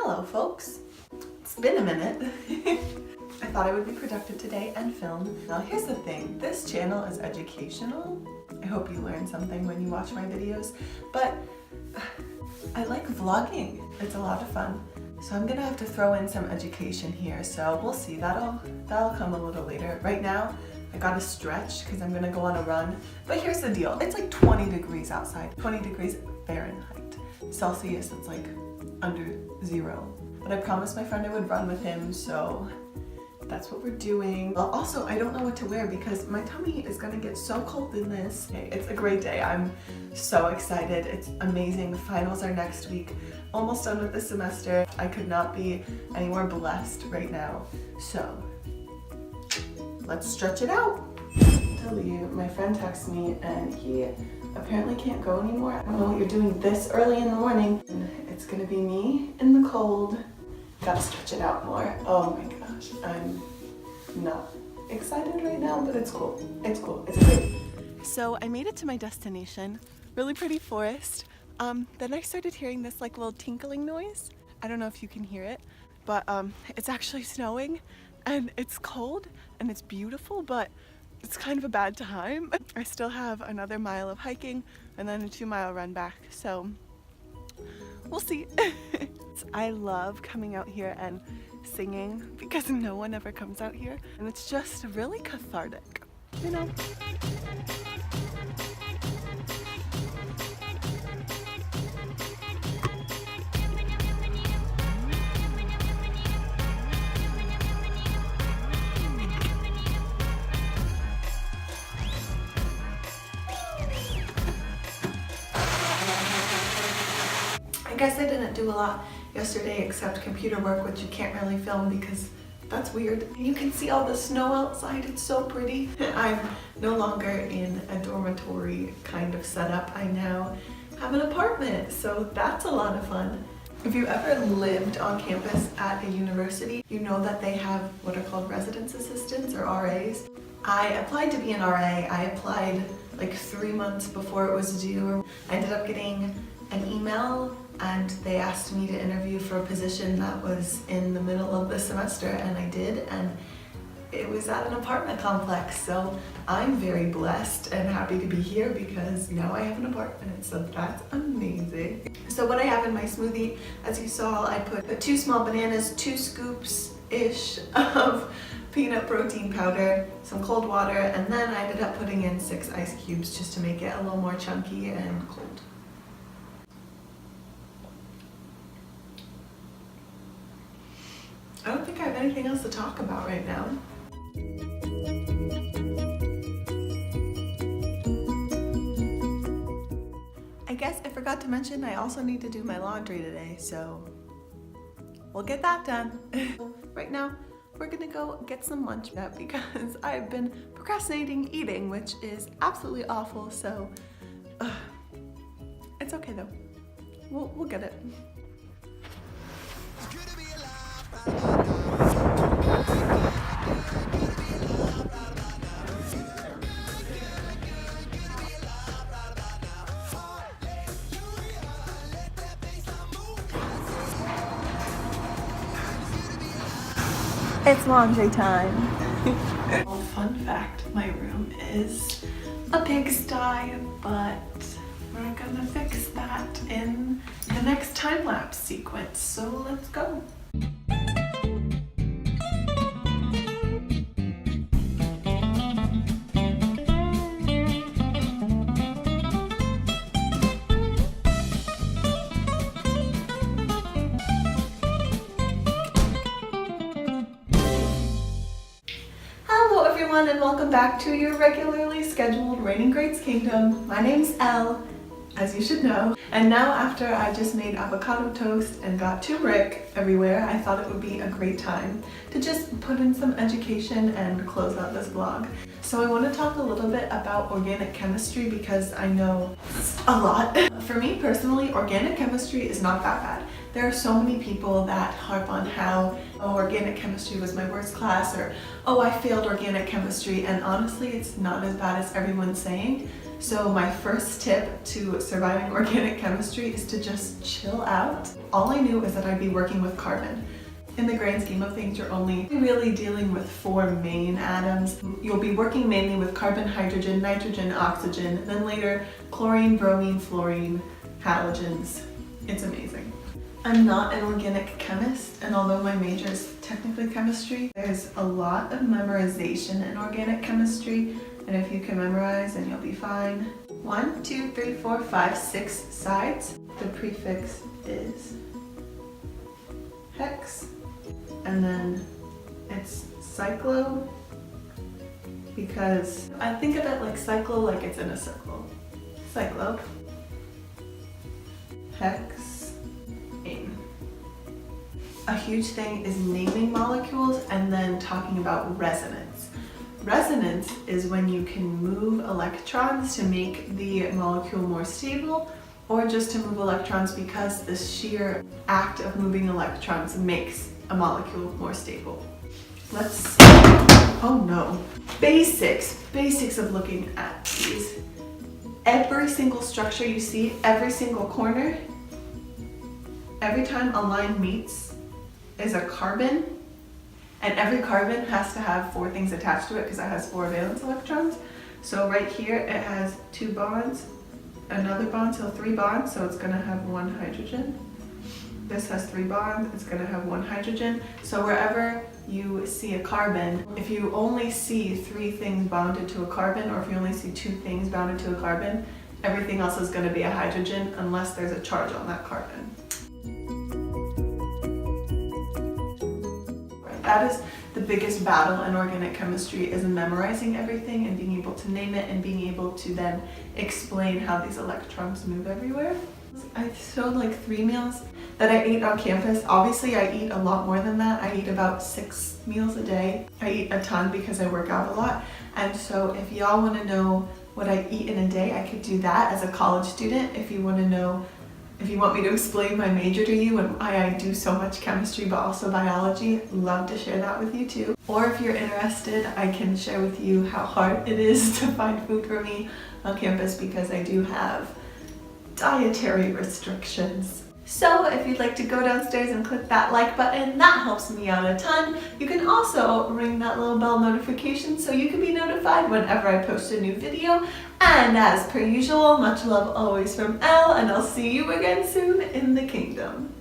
Hello folks, it's been a minute. I thought I would be productive today and film. Now here's the thing, this channel is educational. I hope you learn something when you watch my videos, but I like vlogging. It's a lot of fun. So I'm gonna have to throw in some education here, so we'll see, that'll come a little later. Right now, I gotta stretch because I'm gonna go on a run, but here's the deal, it's like 20 degrees outside, 20 degrees Fahrenheit. Celsius, it's like under 0. But I promised my friend I would run with him, so that's what we're doing. Well, also, I don't know what to wear because my tummy is gonna get so cold in this. Okay, it's a great day. I'm so excited. It's amazing. The finals are next week. Almost done with the semester. I could not be any more blessed right now. So, let's stretch it out. I'll tell you, my friend texted me and he apparently can't go anymore. I don't know what you're doing this early in the morning. And it's gonna be me in the cold. Gotta stretch it out more. Oh my gosh, I'm not excited right now, but it's cool. It's cool, it's great. So I made it to my destination, really pretty forest. Then I started hearing this like little tinkling noise. I don't know if you can hear it, but it's actually snowing and it's cold and it's beautiful, but it's kind of a bad time. I still have another mile of hiking and then a 2-mile run back, so we'll see. I love coming out here and singing because no one ever comes out here and it's just really cathartic, you know? I guess I didn't do a lot yesterday except computer work, which you can't really film because that's weird. You can see all the snow outside, it's so pretty. I'm no longer in a dormitory kind of setup. I now have an apartment, so that's a lot of fun. If you ever lived on campus at a university, you know that they have what are called residence assistants or RAs. I applied to be an RA. I applied like 3 months before it was due. I ended up getting an email and they asked me to interview for a position that was in the middle of the semester, and I did, and it was at an apartment complex, so I'm very blessed and happy to be here because now I have an apartment, so that's amazing. So what I have in my smoothie, as you saw, I put 2 small bananas, 2 scoops-ish of peanut protein powder, some cold water, and then I ended up putting in 6 ice cubes just to make it a little more chunky and cold. I don't think I have anything else to talk about right now. I guess I forgot to mention I also need to do my laundry today, so we'll get that done. Right now, we're gonna go get some lunch because I've been procrastinating eating, which is absolutely awful, so it's okay though. We'll get it. It's laundry time. Well, fun fact, my room is a pigsty, but we're gonna fix that in the next time-lapse sequence, so let's go. And welcome back to your regularly scheduled Raining Grades Kingdom. My name's Elle, as you should know. And now after I just made avocado toast and got turmeric everywhere, I thought it would be a great time to just put in some education and close out this vlog. So I want to talk a little bit about organic chemistry because I know a lot. For me personally, organic chemistry is not that bad. There are so many people that harp on how, oh, organic chemistry was my worst class, or, oh, I failed organic chemistry, and honestly, it's not as bad as everyone's saying. So my first tip to surviving organic chemistry is to just chill out. All I knew is that I'd be working with carbon. In the grand scheme of things, you're only really dealing with 4 main atoms. You'll be working mainly with carbon, hydrogen, nitrogen, oxygen, then later chlorine, bromine, fluorine, halogens. It's amazing. I'm not an organic chemist, and although my major is technically chemistry, there's a lot of memorization in organic chemistry, and if you can memorize, then you'll be fine. 1, 2, 3, 4, 5, 6 sides. The prefix is hex, and then it's cyclo, because I think of it like cyclo, like it's in a circle. Cyclo, hex, ane. A huge thing is naming molecules and then talking about resonance. Resonance is when you can move electrons to make the molecule more stable, or just to move electrons because the sheer act of moving electrons makes a molecule more stable. Let's, oh no. Basics of looking at these. Every single structure you see, every single corner, every time a line meets is a carbon, and every carbon has to have 4 things attached to it because it has 4 valence electrons. So right here it has 2 bonds, another bond, so 3 bonds, so it's going to have 1 hydrogen. This has 3 bonds, it's going to have 1 hydrogen. So wherever you see a carbon, if you only see 3 things bonded to a carbon, or if you only see 2 things bounded to a carbon, everything else is going to be a hydrogen unless there's a charge on that carbon. That is the biggest battle in organic chemistry, is memorizing everything and being able to name it and being able to then explain how these electrons move everywhere. I showed like 3 meals that I ate on campus. Obviously I eat a lot more than that. I eat about 6 meals a day. I eat a ton because I work out a lot. And so if y'all want to know what I eat in a day, I could do that as a college student. If you want to know, if you want me to explain my major to you and why I do so much chemistry but also biology, love to share that with you too. Or if you're interested, I can share with you how hard it is to find food for me on campus because I do have dietary restrictions. So if you'd like to go downstairs and click that like button, that helps me out a ton. You can also ring that little bell notification so you can be notified whenever I post a new video. And as per usual, much love always from Elle, and I'll see you again soon in the kingdom.